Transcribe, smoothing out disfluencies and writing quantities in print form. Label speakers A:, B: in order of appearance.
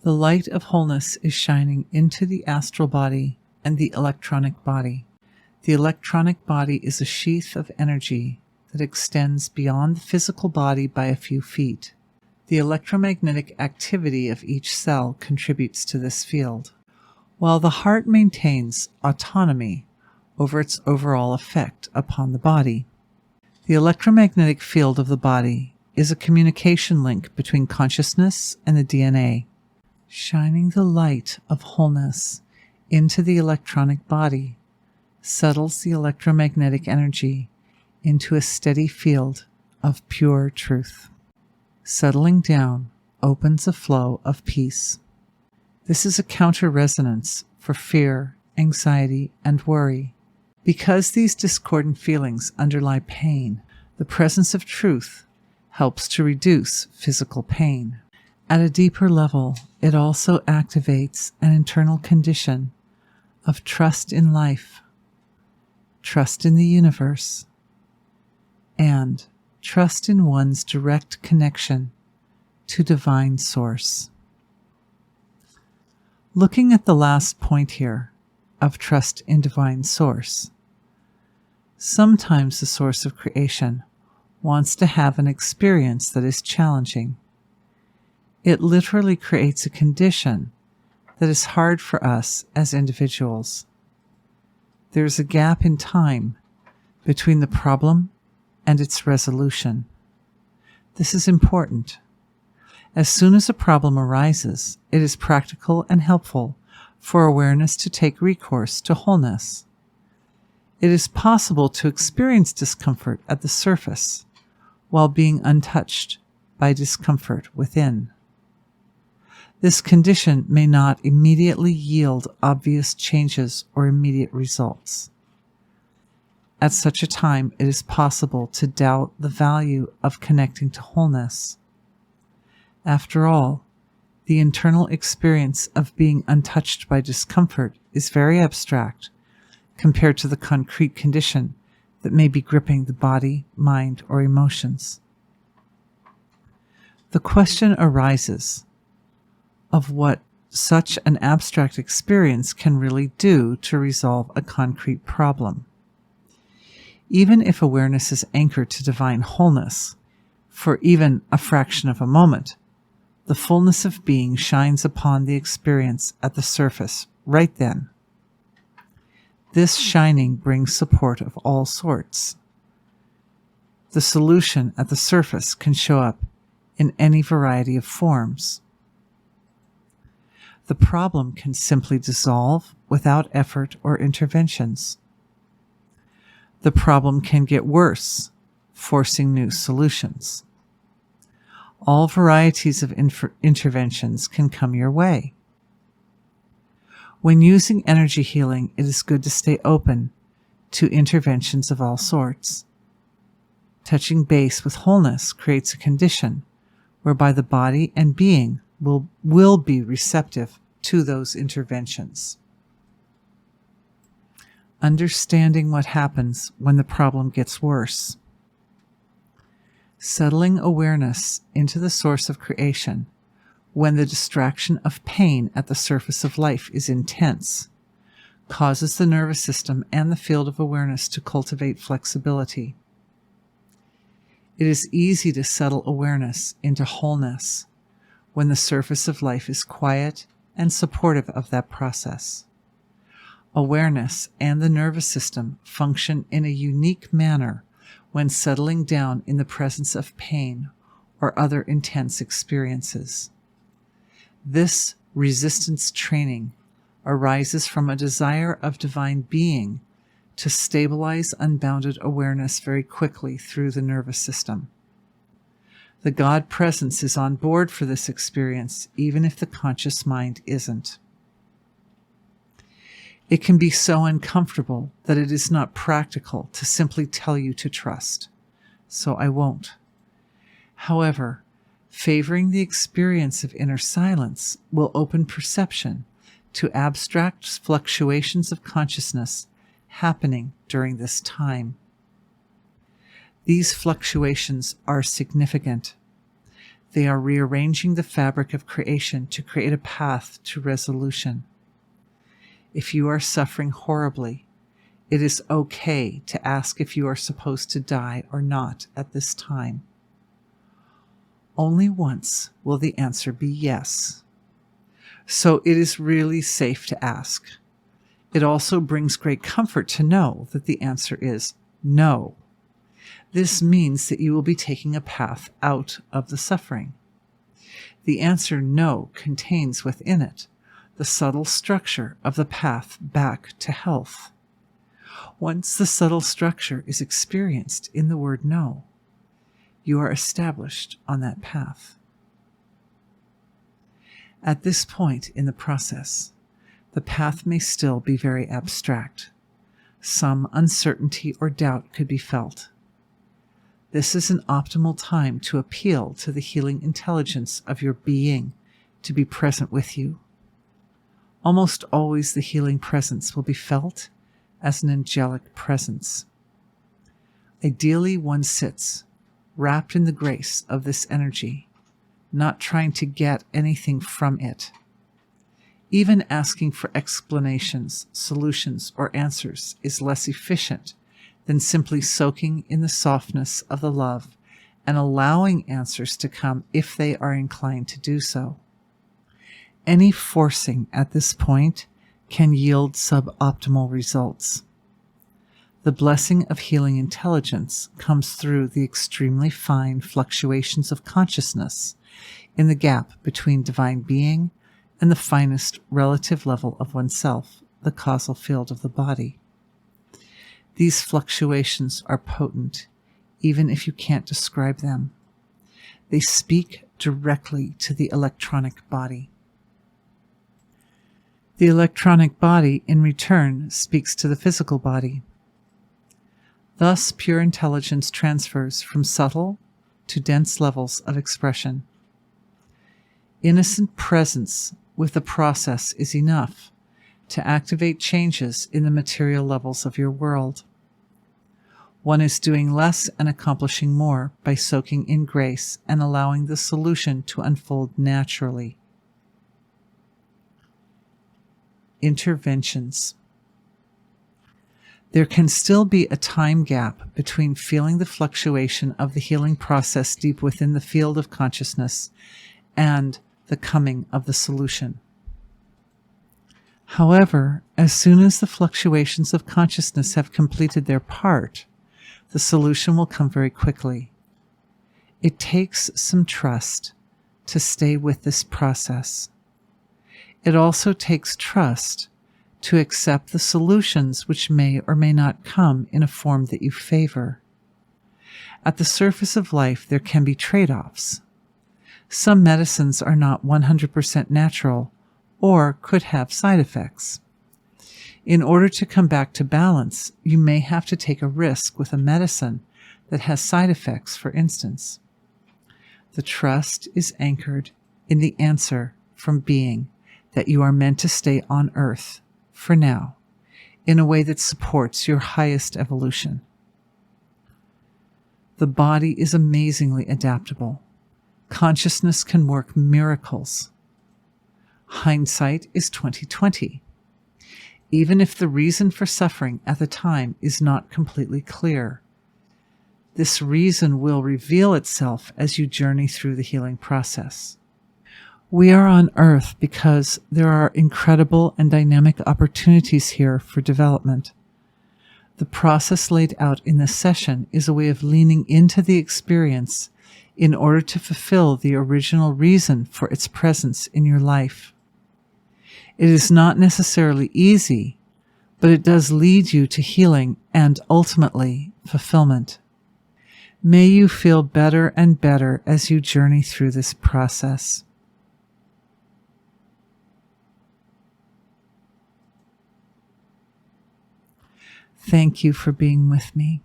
A: The light of wholeness is shining into the astral body and the electronic body. The electronic body is a sheath of energy that extends beyond the physical body by a few feet. The electromagnetic activity of each cell contributes to this field, while the heart maintains autonomy over its overall effect upon the body. The electromagnetic field of the body is a communication link between consciousness and the DNA. Shining the light of wholeness into the electronic body settles the electromagnetic energy into a steady field of pure truth. Settling down opens a flow of peace. This is a counter-resonance for fear, anxiety, and worry. Because these discordant feelings underlie pain, the presence of truth helps to reduce physical pain. At a deeper level, it also activates an internal condition of trust in life, trust in the universe, and trust in one's direct connection to Divine Source. Looking at the last point here of trust in Divine Source, sometimes the source of creation wants to have an experience that is challenging. It literally creates a condition that is hard for us as individuals. There is a gap in time between the problem and its resolution. This is important. As soon as a problem arises, it is practical and helpful for awareness to take recourse to wholeness. It is possible to experience discomfort at the surface while being untouched by discomfort within. This condition may not immediately yield obvious changes or immediate results. At such a time, it is possible to doubt the value of connecting to wholeness. After all, the internal experience of being untouched by discomfort is very abstract compared to the concrete condition that may be gripping the body, mind, or emotions. The question arises of what such an abstract experience can really do to resolve a concrete problem. Even if awareness is anchored to divine wholeness, for even a fraction of a moment, the fullness of being shines upon the experience at the surface right then. This shining brings support of all sorts. The solution at the surface can show up in any variety of forms. The problem can simply dissolve without effort or interventions. The problem can get worse, forcing new solutions. All varieties of interventions can come your way. When using energy healing, it is good to stay open to interventions of all sorts. Touching base with wholeness creates a condition whereby the body and being will be receptive to those interventions. Understanding what happens when the problem gets worse. Settling awareness into the source of creation when the distraction of pain at the surface of life is intense causes the nervous system and the field of awareness to cultivate flexibility. It is easy to settle awareness into wholeness when the surface of life is quiet and supportive of that process. Awareness and the nervous system function in a unique manner when settling down in the presence of pain or other intense experiences. This resistance training arises from a desire of divine being to stabilize unbounded awareness very quickly through the nervous system. The God presence is on board for this experience, even if the conscious mind isn't. It can be so uncomfortable that it is not practical to simply tell you to trust, so I won't. However, favoring the experience of inner silence will open perception to abstract fluctuations of consciousness happening during this time. These fluctuations are significant. They are rearranging the fabric of creation to create a path to resolution. If you are suffering horribly, it is okay to ask if you are supposed to die or not at this time. Only once will the answer be yes. So it is really safe to ask. It also brings great comfort to know that the answer is no. This means that you will be taking a path out of the suffering. The answer no contains within it the subtle structure of the path back to health. Once the subtle structure is experienced in the word no, you are established on that path. At this point in the process, the path may still be very abstract. Some uncertainty or doubt could be felt. This is an optimal time to appeal to the healing intelligence of your being to be present with you. Almost always the healing presence will be felt as an angelic presence. Ideally, one sits, wrapped in the grace of this energy, not trying to get anything from it. Even asking for explanations, solutions, or answers is less efficient than simply soaking in the softness of the love and allowing answers to come if they are inclined to do so. Any forcing at this point can yield suboptimal results. The blessing of healing intelligence comes through the extremely fine fluctuations of consciousness in the gap between divine being and the finest relative level of oneself, the causal field of the body. These fluctuations are potent, even if you can't describe them. They speak directly to the electronic body. The electronic body, in return, speaks to the physical body. Thus, pure intelligence transfers from subtle to dense levels of expression. Innocent presence with the process is enough to activate changes in the material levels of your world. One is doing less and accomplishing more by soaking in grace and allowing the solution to unfold naturally. Interventions. There can still be a time gap between feeling the fluctuation of the healing process deep within the field of consciousness and the coming of the solution. However, as soon as the fluctuations of consciousness have completed their part, the solution will come very quickly. It takes some trust to stay with this process. It also takes trust to accept the solutions which may or may not come in a form that you favor. At the surface of life, there can be trade-offs. Some medicines are not 100% natural or could have side effects. In order to come back to balance, you may have to take a risk with a medicine that has side effects, for instance. The trust is anchored in the answer from being that you are meant to stay on Earth, for now, in a way that supports your highest evolution. The body is amazingly adaptable. Consciousness can work miracles. Hindsight is 20/20. Even if the reason for suffering at the time is not completely clear, this reason will reveal itself as you journey through the healing process. We are on Earth because there are incredible and dynamic opportunities here for development. The process laid out in this session is a way of leaning into the experience in order to fulfill the original reason for its presence in your life. It is not necessarily easy, but it does lead you to healing and ultimately fulfillment. May you feel better and better as you journey through this process. Thank you for being with me.